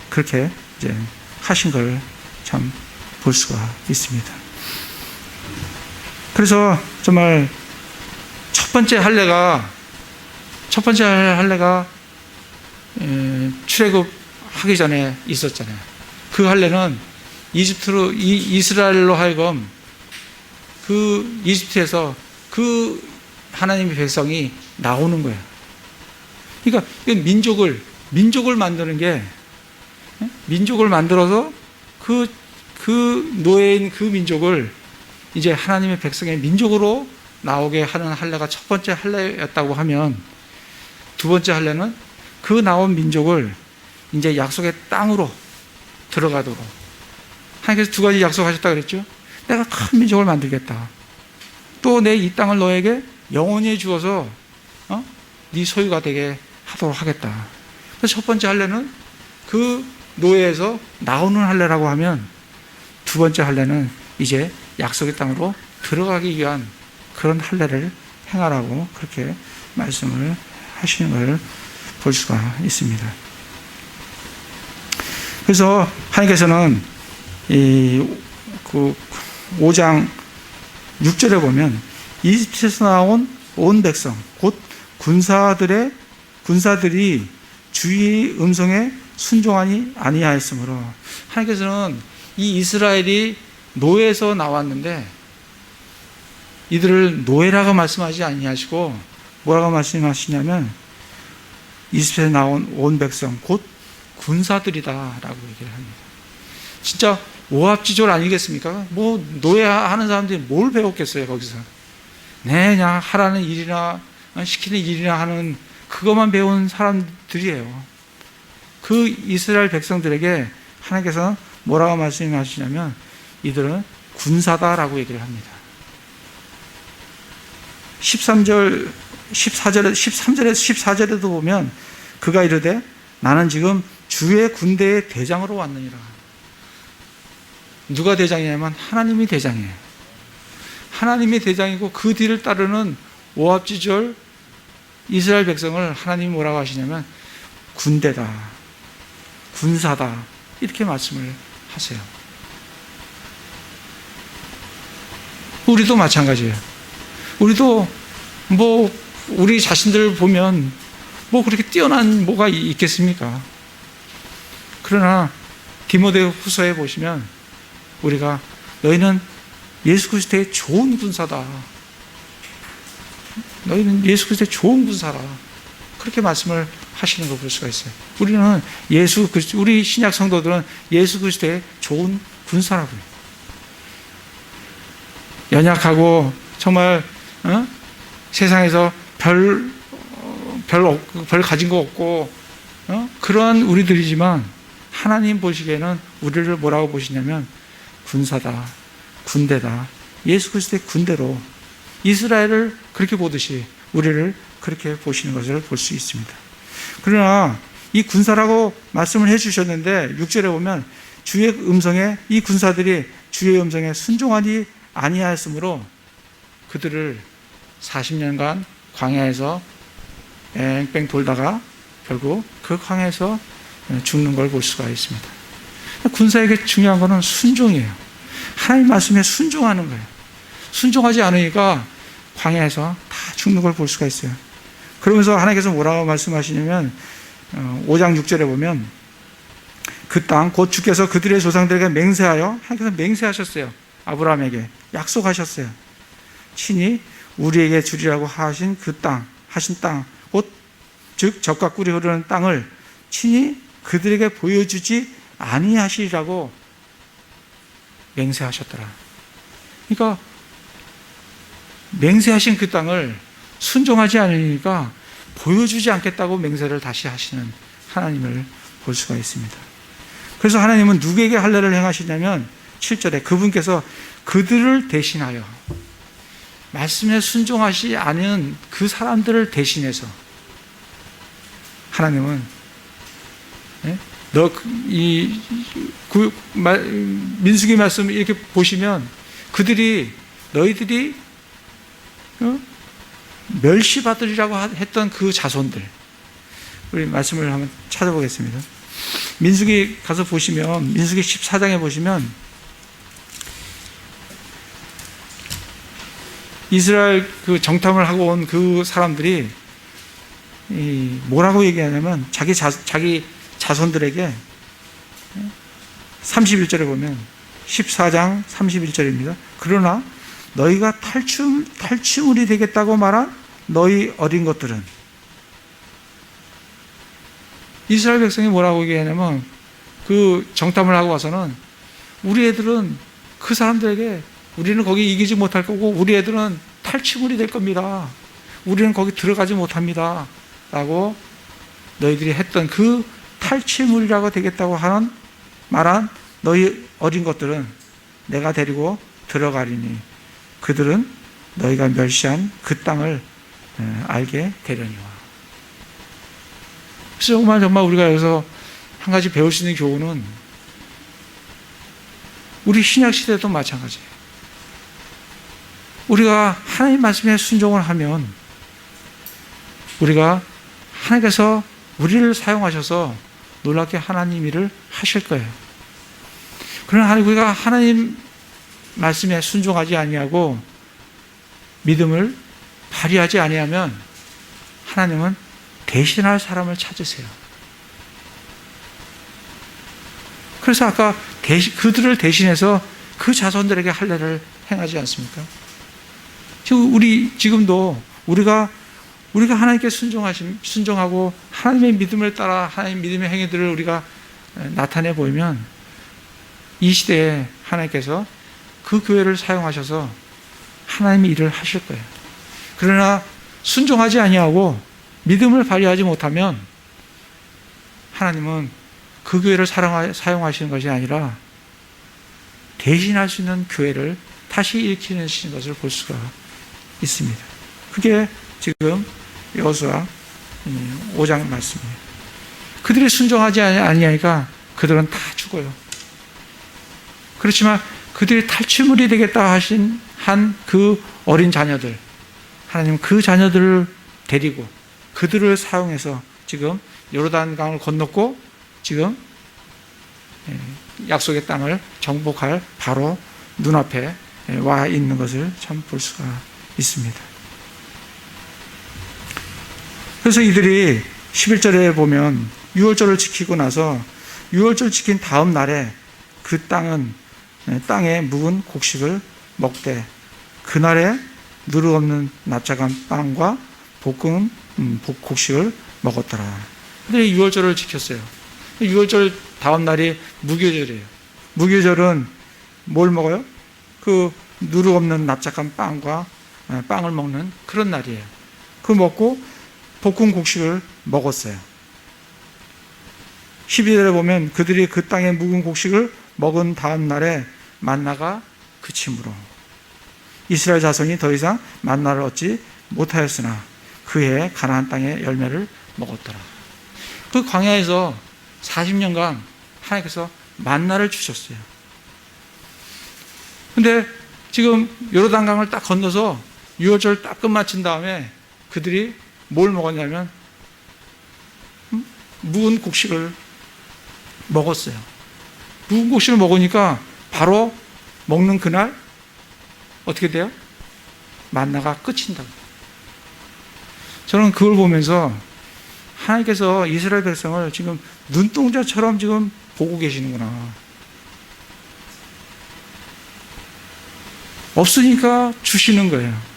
Speaker 1: 그렇게 이제 하신 걸 참 볼 수가 있습니다. 그래서 정말 첫 번째 할례가 출애굽하기 전에 있었잖아요. 그 할례는 이스라엘로 하여금 그 이집트에서 그 하나님의 백성이 나오는 거예요. 그러니까 민족을 만드는 게, 민족을 만들어서 그 노예인 그 민족을 이제 하나님의 백성의 민족으로 나오게 하는 할례가 첫 번째 할례였다고 하면, 두 번째 할례는 그 나온 민족을 이제 약속의 땅으로 들어가도록, 하나님께서 두 가지 약속하셨다 그랬죠. 내가 큰 민족을 만들겠다. 또 내 이 땅을 너에게 영원히 주어서 네 소유가 되게 하도록 하겠다. 그래서 첫 번째 할례는 그 노예에서 나오는 할례라고 하면, 두 번째 할례는 이제 약속의 땅으로 들어가기 위한 그런 할례를 행하라고 그렇게 말씀을 하시는 걸 볼 수가 있습니다. 그래서 하나님께서는 그 5장 6절에 보면 이집트에서 나온 온 백성 곧 군사들이 주의 음성에 순종하니 아니하였으므로, 하나님께서는 이 이스라엘이 노예에서 나왔는데 이들을 노예라고 말씀하지 아니하시고 뭐라고 말씀하시냐면 이집트에서 나온 온 백성 곧 군사들이다라고 얘기를 합니다. 진짜 오합지졸 아니겠습니까? 뭐 노예하는 사람들이 뭘 배웠겠어요 거기서? 네, 그냥 하라는 일이나 시키는 일이나 하는 그것만 배운 사람들이에요. 그 이스라엘 백성들에게 하나님께서 뭐라고 말씀하시냐면 이들은 군사다라고 얘기를 합니다. 13절에서 14절에도 보면 그가 이르되 나는 지금 주의 군대의 대장으로 왔느니라. 누가 대장이냐면 하나님이 대장이에요. 하나님이 대장이고 그 뒤를 따르는 오합지졸 이스라엘 백성을 하나님이 뭐라고 하시냐면 군대다, 군사다, 이렇게 말씀을 하세요. 우리도 마찬가지예요. 우리도 뭐 우리 자신들을 보면 뭐 그렇게 뛰어난 뭐가 있겠습니까? 그러나 디모데 후서에 보시면 우리가 너희는 예수 그리스도의 좋은 군사다, 너희는 예수 그리스도의 좋은 군사라, 그렇게 말씀을 하시는 걸 볼 수가 있어요. 우리는 우리 신약 성도들은 예수 그리스도의 좋은 군사라고요. 연약하고 정말 세상에서 별 가진 거 없고 그러한 우리들이지만 하나님 보시기에는 우리를 뭐라고 보시냐면 군사다, 군대다, 예수 그리스도의 군대로 이스라엘을 그렇게 보듯이 우리를 그렇게 보시는 것을 볼 수 있습니다. 그러나 이 군사라고 말씀을 해주셨는데 6절에 보면 주의 음성에, 이 군사들이 주의 음성에 순종하지 아니하였으므로 그들을 40년간 광야에서 뺑뺑 돌다가 결국 그 광야에서 죽는 걸 볼 수가 있습니다. 군사에게 중요한 것은 순종이에요. 하나님 말씀에 순종하는 거예요. 순종하지 않으니까 광야에서 다 죽는 걸 볼 수가 있어요. 그러면서 하나님께서 뭐라고 말씀하시냐면 5장 6절에 보면 그 땅 곧 주께서 그들의 조상들에게 맹세하여, 하나님께서 맹세하셨어요. 아브라함에게 약속하셨어요. 친히 우리에게 주리라고 하신 그 땅, 곧 즉 젖과 꿀이 흐르는 땅을 친히 그들에게 보여주지 아니하시리라고 맹세하셨더라. 그러니까 맹세하신 그 땅을 순종하지 않으니까 보여주지 않겠다고 맹세를 다시 하시는 하나님을 볼 수가 있습니다. 그래서 하나님은 누구에게 할례를 행하시냐면 7절에 그분께서 그들을 대신하여 말씀에 순종하지 않은 그 사람들을 대신해서 하나님은 민수기 말씀 이렇게 보시면 너희들이 멸시받으리라고 했던 그 자손들, 우리 말씀을 한번 찾아보겠습니다. 민수기 가서 보시면, 민수기 14장에 보시면 이스라엘 그 정탐을 하고 온 그 사람들이 뭐라고 얘기하냐면 자기 자손들에게 31절에 보면 14장 31절입니다. 그러나 너희가 탈취물이 되겠다고 말한 너희 어린 것들은, 이스라엘 백성이 뭐라고 얘기하냐면 그 정탐을 하고 와서는 우리 애들은 그 사람들에게 우리는 거기 이기지 못할 거고 우리 애들은 탈취물이 될 겁니다. 우리는 거기 들어가지 못합니다. 라고 너희들이 했던 그 탈취물이라고 되겠다고 하는 말한 너희 어린 것들은 내가 데리고 들어가리니 그들은 너희가 멸시한 그 땅을 알게 되려니와. 그래서 정말 우리가 여기서 한 가지 배울 수 있는 교훈은 우리 신약 시대도 마찬가지예요. 우리가 하나님 말씀에 순종을 하면 우리가 하나님께서 우리를 사용하셔서 놀랍게 하나님 일을 하실 거예요. 그러나 우리가 하나님 말씀에 순종하지 아니하고 믿음을 발휘하지 아니하면 하나님은 대신할 사람을 찾으세요. 그래서 아까 그들을 대신해서 그 자손들에게 할례를 행하지 않습니까? 지금도 우리가 하나님께 순종하고 하나님의 믿음을 따라 하나님의 믿음의 행위들을 우리가 나타내 보이면 이 시대에 하나님께서 그 교회를 사용하셔서 하나님의 일을 하실 거예요. 그러나 순종하지 아니하고 믿음을 발휘하지 못하면 하나님은 그 교회를 사용하시는 것이 아니라 대신할 수 있는 교회를 다시 일으키시는 것을 볼 수가 있습니다. 그게 지금 여호수아 5장 말씀이에요. 그들이 순종하지 아니하니까 그들은 다 죽어요. 그렇지만 그들이 탈취물이 되겠다 하신 한 그 어린 자녀들, 하나님 그 자녀들을 데리고 그들을 사용해서 지금 요르단강을 건넜고 지금 약속의 땅을 정복할 바로 눈앞에 와 있는 것을 참 볼 수가 있습니다. 그래서 이들이 11절에 보면 유월절을 지키고 나서 유월절 지킨 다음 날에 그 땅에 묵은 곡식을 먹되 그날에 누룩 없는 납작한 빵과 볶은 곡식을 먹었더라. 근데 유월절을 지켰어요. 유월절 다음 날이 무교절이에요. 무교절은 뭘 먹어요? 그 누룩 없는 납작한 빵과 빵을 먹는 그런 날이에요. 그 먹고 볶은 곡식을 먹었어요. 12절에 보면 그들이 그 땅에 묵은 곡식을 먹은 다음 날에 만나가 그치므로 이스라엘 자손이 더 이상 만나를 얻지 못하였으나 그해 가나안 땅의 열매를 먹었더라. 그 광야에서 40년간 하나님께서 만나를 주셨어요. 근데 지금 요르단강을 딱 건너서 유월절 딱 끝마친 다음에 그들이 뭘 먹었냐면 묵은 곡식을 먹었어요. 묵은 곡식을 먹으니까 바로 먹는 그날 어떻게 돼요? 만나가 끝인다. 저는 그걸 보면서 하나님께서 이스라엘 백성을 지금 눈동자처럼 지금 보고 계시는구나. 없으니까 주시는 거예요.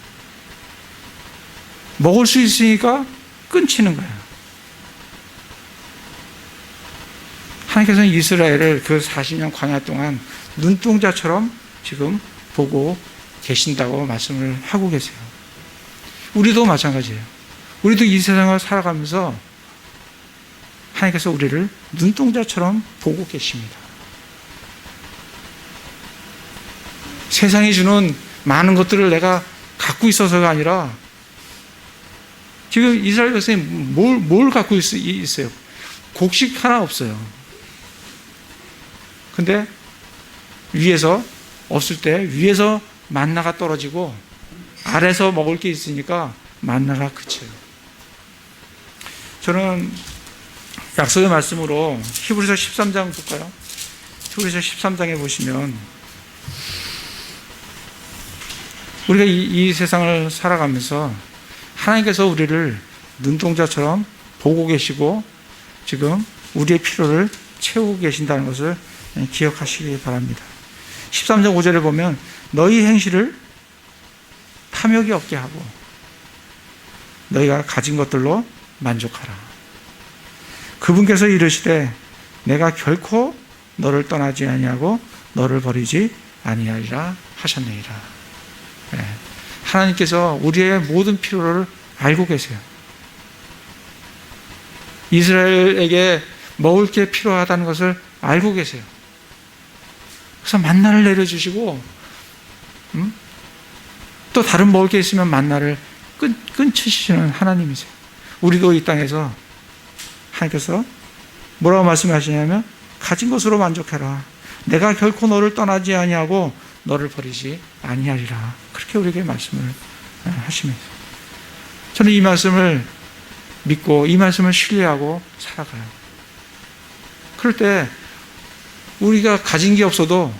Speaker 1: 먹을 수 있으니까 끊치는 거예요. 하나님께서는 이스라엘을 그 40년 광야 동안 눈동자처럼 지금 보고 계신다고 말씀을 하고 계세요. 우리도 마찬가지예요. 우리도 이 세상을 살아가면서 하나님께서 우리를 눈동자처럼 보고 계십니다. 세상이 주는 많은 것들을 내가 갖고 있어서가 아니라 지금 이스라엘 백성이 뭘 갖고 있어요? 곡식 하나 없어요. 근데 위에서 없을 때 위에서 만나가 떨어지고 아래서 먹을 게 있으니까 만나가 그쳐요. 저는 약속의 말씀으로 히브리서 13장 볼까요? 히브리서 13장에 보시면 우리가 이 세상을 살아가면서 하나님께서 우리를 눈동자처럼 보고 계시고 지금 우리의 필요를 채우고 계신다는 것을 기억하시기 바랍니다. 13장 5절에 보면 너희 행실을 탐욕이 없게 하고 너희가 가진 것들로 만족하라. 그분께서 이르시되 내가 결코 너를 떠나지 아니하고 너를 버리지 아니하리라 하셨느니라. 네. 하나님께서 우리의 모든 필요를 알고 계세요. 이스라엘에게 먹을 게 필요하다는 것을 알고 계세요. 그래서 만나를 내려주시고 또 다른 먹을 게 있으면 만나를 끊치시는 하나님이세요. 우리도 이 땅에서 하나님께서 뭐라고 말씀하시냐면 가진 것으로 만족해라. 내가 결코 너를 떠나지 아니하고 너를 버리지 아니하리라. 그렇게 우리에게 말씀을 하시면서 저는 이 말씀을 믿고 이 말씀을 신뢰하고 살아가요. 그럴 때 우리가 가진 게 없어도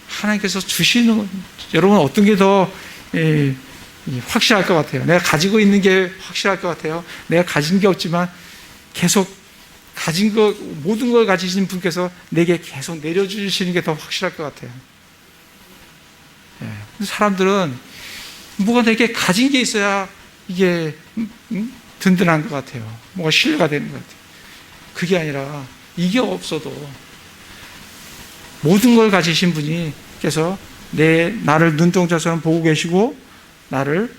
Speaker 1: 하나님께서 주시는, 여러분 어떤 게 더 확실할 것 같아요? 내가 가지고 있는 게 확실할 것 같아요? 내가 가진 게 없지만 계속 가진 것, 모든 걸 가지신 분께서 내게 계속 내려주시는 게 더 확실할 것 같아요. 사람들은 뭐가 내게 가진 게 있어야 이게 든든한 것 같아요. 뭐가 신뢰가 되는 것 같아요. 그게 아니라 이게 없어도 모든 걸 가지신 분이께서 나를 눈동자처럼 보고 계시고 나를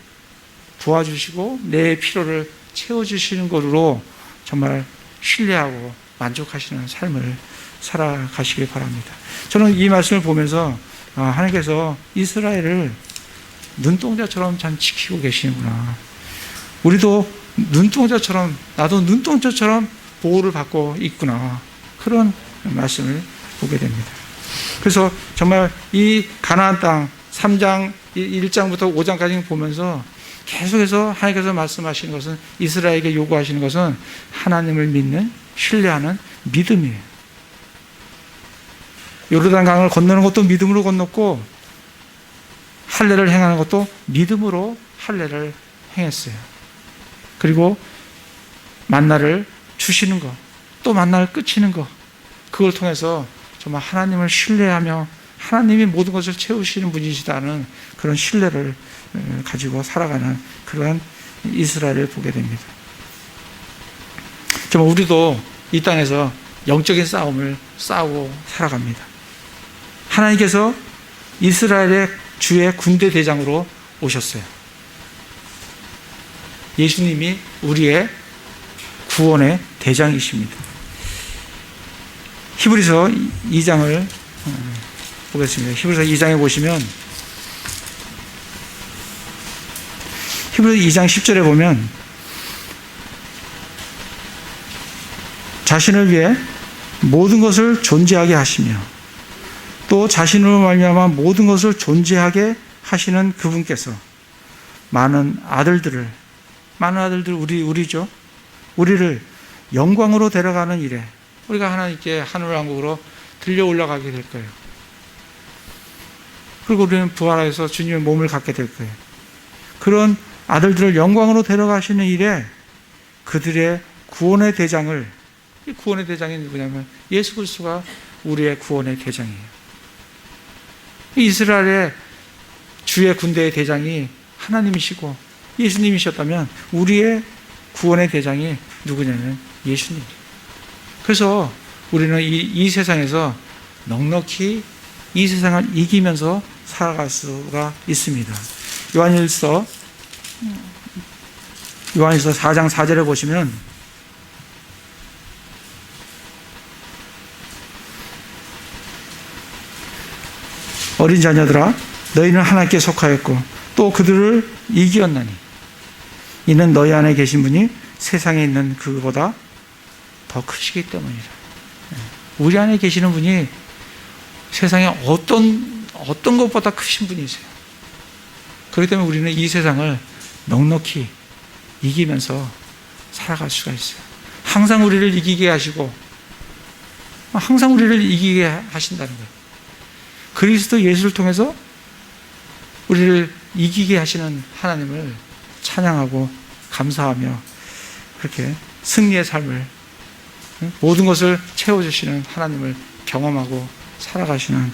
Speaker 1: 도와주시고 내 필요를 채워주시는 것으로 정말 신뢰하고 만족하시는 삶을 살아가시길 바랍니다. 저는 이 말씀을 보면서 하나님께서 이스라엘을 눈동자처럼 참 지키고 계시는구나. 우리도 눈동자처럼, 나도 눈동자처럼 보호를 받고 있구나. 그런 말씀을 보게 됩니다. 그래서 정말 이 가나안 땅 3장 1장부터 5장까지 보면서 계속해서 하나님께서 말씀하시는 것은, 이스라엘에게 요구하시는 것은 하나님을 믿는, 신뢰하는 믿음이에요. 요르단강을 건너는 것도 믿음으로 건넜고 할례를 행하는 것도 믿음으로 할례를 행했어요. 그리고 만나를 주시는 것, 또 만나를 끝이는 것, 그걸 통해서 정말 하나님을 신뢰하며 하나님이 모든 것을 채우시는 분이시다는 그런 신뢰를 가지고 살아가는 그러한 이스라엘을 보게 됩니다. 정말 우리도 이 땅에서 영적인 싸움을 싸우고 살아갑니다. 하나님께서 이스라엘의 주의 군대 대장으로 오셨어요. 예수님이 우리의 구원의 대장이십니다. 히브리서 2장을 보겠습니다. 히브리서 2장에 보시면 히브리서 2장 10절에 보면 자신을 위해 모든 것을 존재하게 하시며 또 자신으로 말미암아 모든 것을 존재하게 하시는 그분께서 많은 아들들 우리죠. 우리를 영광으로 데려가는 일에 우리가 하나님께 하늘왕국으로 들려 올라가게 될 거예요. 그리고 우리는 부활해서 주님의 몸을 갖게 될 거예요. 그런 아들들을 영광으로 데려가시는 일에 그들의 구원의 대장을, 이 구원의 대장이 누구냐면 예수 그리스도가 우리의 구원의 대장이에요. 이스라엘의 주의 군대의 대장이 하나님이시고 예수님이셨다면 우리의 구원의 대장이 누구냐면 예수님. 그래서 우리는 이 세상에서 넉넉히 이 세상을 이기면서 살아갈 수가 있습니다. 요한일서 4장 4절에 보시면 어린 자녀들아 너희는 하나님께 속하였고 또 그들을 이기었나니 이는 너희 안에 계신 분이 세상에 있는 그보다 더 크시기 때문이라. 우리 안에 계시는 분이 세상에 어떤 것보다 크신 분이세요. 그렇기 때문에 우리는 이 세상을 넉넉히 이기면서 살아갈 수가 있어요. 항상 우리를 이기게 하시고 항상 우리를 이기게 하신다는 거예요. 그리스도 예수를 통해서 우리를 이기게 하시는 하나님을 찬양하고 감사하며 그렇게 승리의 삶을, 모든 것을 채워주시는 하나님을 경험하고 살아가시는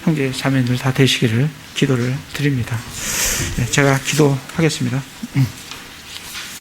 Speaker 1: 형제 자매들 다 되시기를 기도를 드립니다. 제가 기도하겠습니다.